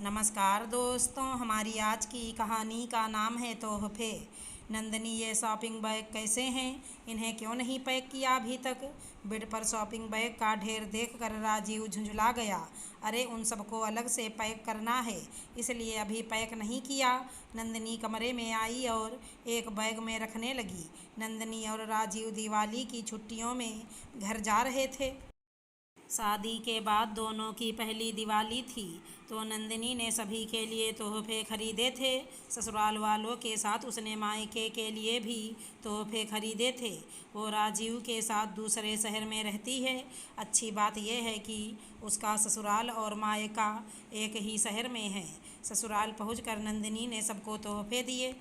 नमस्कार दोस्तों, हमारी आज की कहानी का नाम है तोहफे। नंदनी, ये शॉपिंग बैग कैसे हैं? इन्हें क्यों नहीं पैक किया अभी तक? बेड पर शॉपिंग बैग का ढेर देखकर राजीव झुंझुला गया। अरे, उन सबको अलग से पैक करना है, इसलिए अभी पैक नहीं किया। नंदनी कमरे में आई और एक बैग में रखने लगी। नंदनी और राजीव दिवाली की छुट्टियों में घर जा रहे थे। शादी के बाद दोनों की पहली दिवाली थी, तो नंदिनी ने सभी के लिए तोहफे खरीदे थे। ससुराल वालों के साथ उसने मायके के लिए भी तोहफे खरीदे थे। वो राजीव के साथ दूसरे शहर में रहती है। अच्छी बात यह है कि उसका ससुराल और मायका एक ही शहर में है। ससुराल पहुंचकर नंदिनी ने सबको तोहफे दिए।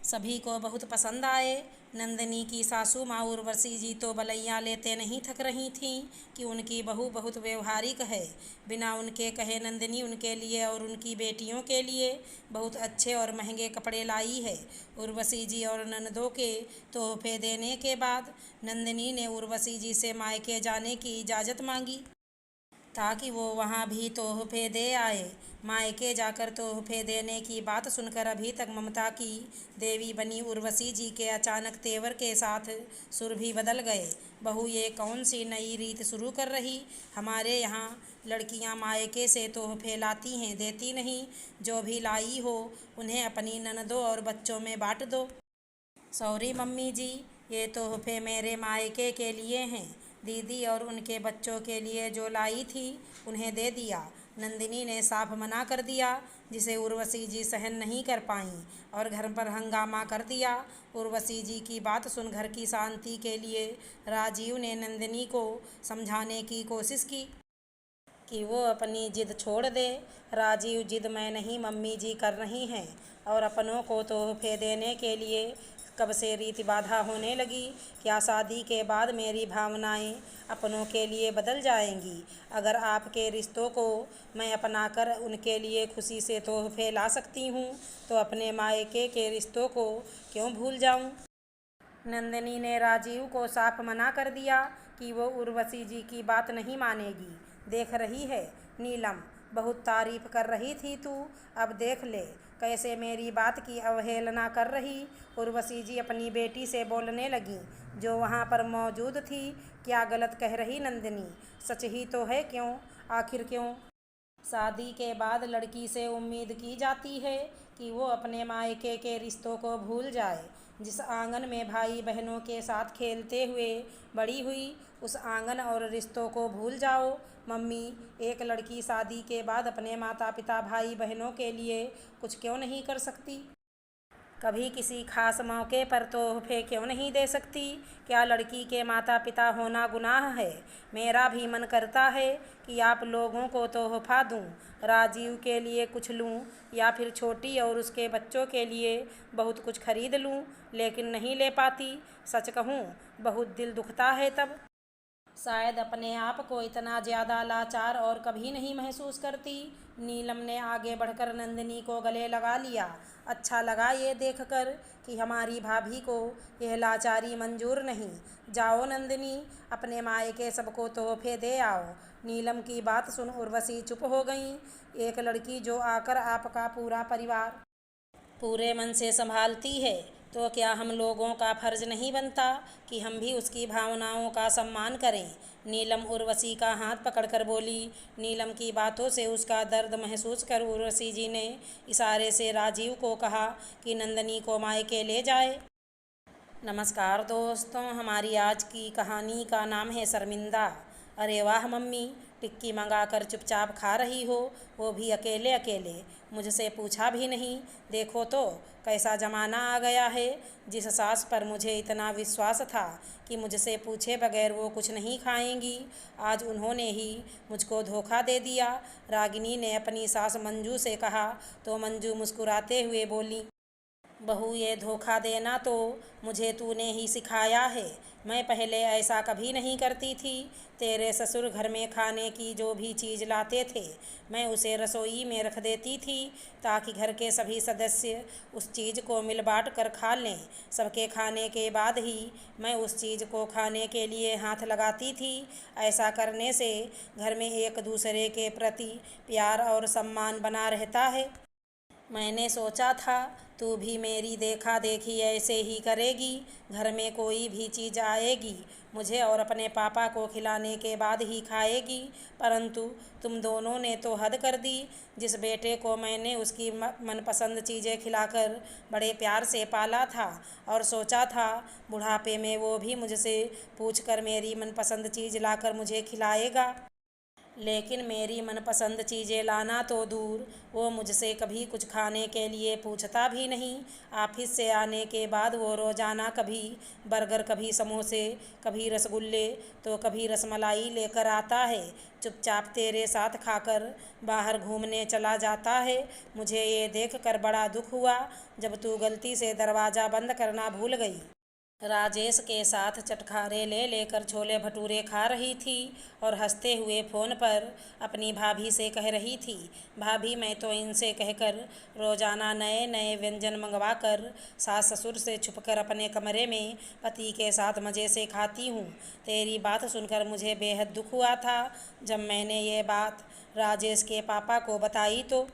सभी को बहुत पसंद आए। नंदिनी की सासू माँ उर्वशी जी तो बलैया लेते नहीं थक रही थीं कि उनकी बहू बहुत व्यवहारिक है। बिना उनके कहे नंदिनी उनके लिए और उनकी बेटियों के लिए बहुत अच्छे और महंगे कपड़े लाई है। उर्वशी जी और ननदों के तोहफे देने के बाद नंदिनी ने उर्वशी जी से मायके जाने की इजाज़त मांगी ताकि वो वहाँ भी तोहफे दे आए। मायके जाकर तोहफे देने की बात सुनकर अभी तक ममता की देवी बनी उर्वशी जी के अचानक तेवर के साथ सुर भी बदल गए। बहू, ये कौन सी नई रीत शुरू कर रही? हमारे यहाँ लड़कियाँ मायके से तोहफे लाती हैं, देती नहीं। जो भी लाई हो उन्हें अपनी ननदों और बच्चों में बांट दो। सॉरी मम्मी जी, ये तोहफे मेरे मायके के लिए हैं। दीदी और उनके बच्चों के लिए जो लाई थी उन्हें दे दिया। नंदिनी ने साफ मना कर दिया, जिसे उर्वशी जी सहन नहीं कर पाईं और घर पर हंगामा कर दिया। उर्वशी जी की बात सुन घर की शांति के लिए राजीव ने नंदिनी को समझाने की कोशिश की कि वो अपनी जिद छोड़ दे। राजीव, जिद मैं नहीं मम्मी जी कर रही हैं, और अपनों को तोहफे देने के लिए कब से रीति बाधा होने लगी। क्या शादी के बाद मेरी भावनाएं अपनों के लिए बदल जाएंगी? अगर आपके रिश्तों को मैं अपनाकर उनके लिए खुशी से तोहफे ला सकती हूँ, तो अपने मायके के रिश्तों को क्यों भूल जाऊँ? नंदिनी ने राजीव को साफ मना कर दिया कि वो उर्वशी जी की बात नहीं मानेगी। देख रही है नीलम, बहुत तारीफ कर रही थी तू, अब देख ले कैसे मेरी बात की अवहेलना कर रही। उर्वशी जी अपनी बेटी से बोलने लगी, जो वहाँ पर मौजूद थी। क्या गलत कह रही नंदिनी? सच ही तो है, क्यों? आखिर क्यों? शादी के बाद लड़की से उम्मीद की जाती है कि वो अपने मायके के रिश्तों को भूल जाए। जिस आंगन में भाई बहनों के साथ खेलते हुए बड़ी हुई, उस आंगन और रिश्तों को भूल जाओ। मम्मी, एक लड़की शादी के बाद अपने माता पिता भाई बहनों के लिए कुछ क्यों नहीं कर सकती? कभी किसी खास मौके पर तोहफे क्यों नहीं दे सकती? क्या लड़की के माता पिता होना गुनाह है? मेरा भी मन करता है कि आप लोगों को तोहफा दूं, राजीव के लिए कुछ लूं, या फिर छोटी और उसके बच्चों के लिए बहुत कुछ खरीद लूं, लेकिन नहीं ले पाती। सच कहूं, बहुत दिल दुखता है तब। शायद अपने आप को इतना ज़्यादा लाचार और कभी नहीं महसूस करती। नीलम ने आगे बढ़कर नंदिनी को गले लगा लिया। अच्छा लगा ये देखकर कि हमारी भाभी को यह लाचारी मंजूर नहीं। जाओ नंदिनी, अपने मायके सबको तोहफे दे आओ। नीलम की बात सुन उर्वशी चुप हो गईं। एक लड़की जो आकर आपका पूरा परिवार पूरे मन से संभालती है, तो क्या हम लोगों का फर्ज नहीं बनता कि हम भी उसकी भावनाओं का सम्मान करें? नीलम उर्वशी का हाथ पकड़कर बोली। नीलम की बातों से उसका दर्द महसूस कर उर्वशी जी ने इशारे से राजीव को कहा कि नंदनी को मायके ले जाए। नमस्कार दोस्तों, हमारी आज की कहानी का नाम है शर्मिंदा। अरे वाह मम्मी, टिक्की मंगाकर चुपचाप खा रही हो, वो भी अकेले अकेले, मुझसे पूछा भी नहीं। देखो तो कैसा ज़माना आ गया है। जिस सास पर मुझे इतना विश्वास था कि मुझसे पूछे बगैर वो कुछ नहीं खाएंगी, आज उन्होंने ही मुझको धोखा दे दिया। रागिनी ने अपनी सास मंजू से कहा तो मंजू मुस्कुराते हुए बोली, बहू, ये धोखा देना तो मुझे तूने ही सिखाया है। मैं पहले ऐसा कभी नहीं करती थी। तेरे ससुर घर में खाने की जो भी चीज़ लाते थे, मैं उसे रसोई में रख देती थी ताकि घर के सभी सदस्य उस चीज़ को मिल बाँट कर खा लें। सबके खाने के बाद ही मैं उस चीज़ को खाने के लिए हाथ लगाती थी। ऐसा करने से घर में एक दूसरे के प्रति प्यार और सम्मान बना रहता है। मैंने सोचा था तू भी मेरी देखा देखी ऐसे ही करेगी। घर में कोई भी चीज़ आएगी, मुझे और अपने पापा को खिलाने के बाद ही खाएगी, परंतु तुम दोनों ने तो हद कर दी। जिस बेटे को मैंने उसकी मनपसंद चीज़ें खिलाकर बड़े प्यार से पाला था और सोचा था बुढ़ापे में वो भी मुझसे पूछकर मेरी मनपसंद चीज़ लाकर मुझे खिलाएगा, लेकिन मेरी मनपसंद चीज़ें लाना तो दूर, वो मुझसे कभी कुछ खाने के लिए पूछता भी नहीं। ऑफिस से आने के बाद वो रोज़ाना कभी बर्गर, कभी समोसे, कभी रसगुल्ले तो कभी रसमलाई लेकर आता है। चुपचाप तेरे साथ खाकर बाहर घूमने चला जाता है। मुझे ये देखकर बड़ा दुख हुआ जब तू गलती से दरवाज़ा बंद करना भूल गई। राजेश के साथ चटखारे ले लेकर छोले भटूरे खा रही थी और हंसते हुए फ़ोन पर अपनी भाभी से कह रही थी, भाभी, मैं तो इनसे कहकर रोज़ाना नए नए व्यंजन मंगवा कर सास ससुर से छुपकर अपने कमरे में पति के साथ मज़े से खाती हूँ। तेरी बात सुनकर मुझे बेहद दुख हुआ था। जब मैंने ये बात राजेश के पापा को बताई तो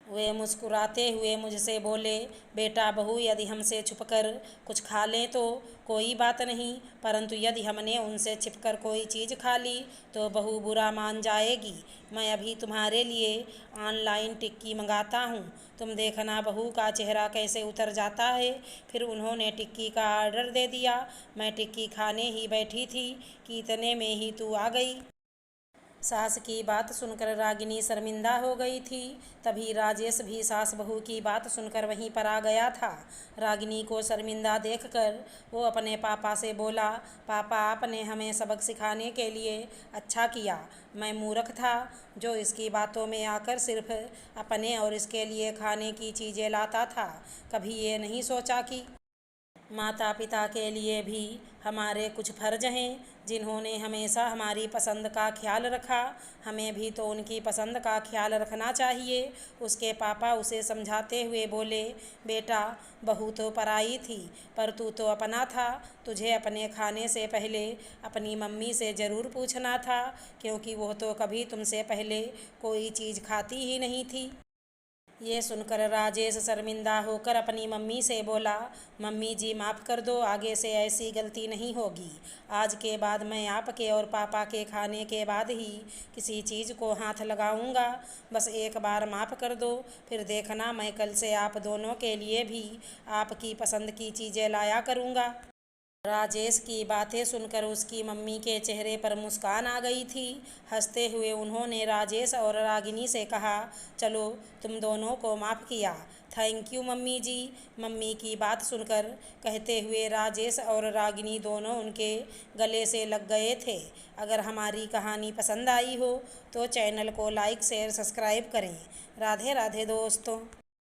वे मुस्कुराते हुए मुझसे बोले, बेटा बहू, यदि हमसे छुपकर कुछ खा लें तो कोई बात नहीं, परंतु यदि हमने उनसे छिपकर कोई चीज़ खा ली तो बहू बुरा मान जाएगी। मैं अभी तुम्हारे लिए ऑनलाइन टिक्की मंगाता हूँ, तुम देखना बहू का चेहरा कैसे उतर जाता है। फिर उन्होंने टिक्की का ऑर्डर दे दिया। मैं टिक्की खाने ही बैठी थी कि इतने में ही तू आ गई। सास की बात सुनकर रागिनी शर्मिंदा हो गई थी। तभी राजेश भी सास बहू की बात सुनकर वहीं पर आ गया था। रागिनी को शर्मिंदा देखकर वो अपने पापा से बोला, पापा, आपने हमें सबक सिखाने के लिए अच्छा किया। मैं मूर्ख था जो इसकी बातों में आकर सिर्फ अपने और इसके लिए खाने की चीज़ें लाता था। कभी ये नहीं सोचा कि माता पिता के लिए भी हमारे कुछ फ़र्ज हैं, जिन्होंने हमेशा हमारी पसंद का ख्याल रखा, हमें भी तो उनकी पसंद का ख्याल रखना चाहिए। उसके पापा उसे समझाते हुए बोले, बेटा, बहू तो पराई थी पर तू तो अपना था। तुझे अपने खाने से पहले अपनी मम्मी से ज़रूर पूछना था, क्योंकि वो तो कभी तुमसे पहले कोई चीज़ खाती ही नहीं थी। ये सुनकर राजेश शर्मिंदा होकर अपनी मम्मी से बोला, मम्मी जी, माफ़ कर दो, आगे से ऐसी गलती नहीं होगी। आज के बाद मैं आपके और पापा के खाने के बाद ही किसी चीज़ को हाथ लगाऊंगा। बस एक बार माफ़ कर दो, फिर देखना मैं कल से आप दोनों के लिए भी आपकी पसंद की चीज़ें लाया करूँगा। राजेश की बातें सुनकर उसकी मम्मी के चेहरे पर मुस्कान आ गई थी। हंसते हुए उन्होंने राजेश और रागिनी से कहा, चलो, तुम दोनों को माफ़ किया। थैंक यू मम्मी जी। मम्मी की बात सुनकर कहते हुए राजेश और रागिनी दोनों उनके गले से लग गए थे। अगर हमारी कहानी पसंद आई हो तो चैनल को लाइक, शेयर, सब्सक्राइब करें। राधे राधे दोस्तों।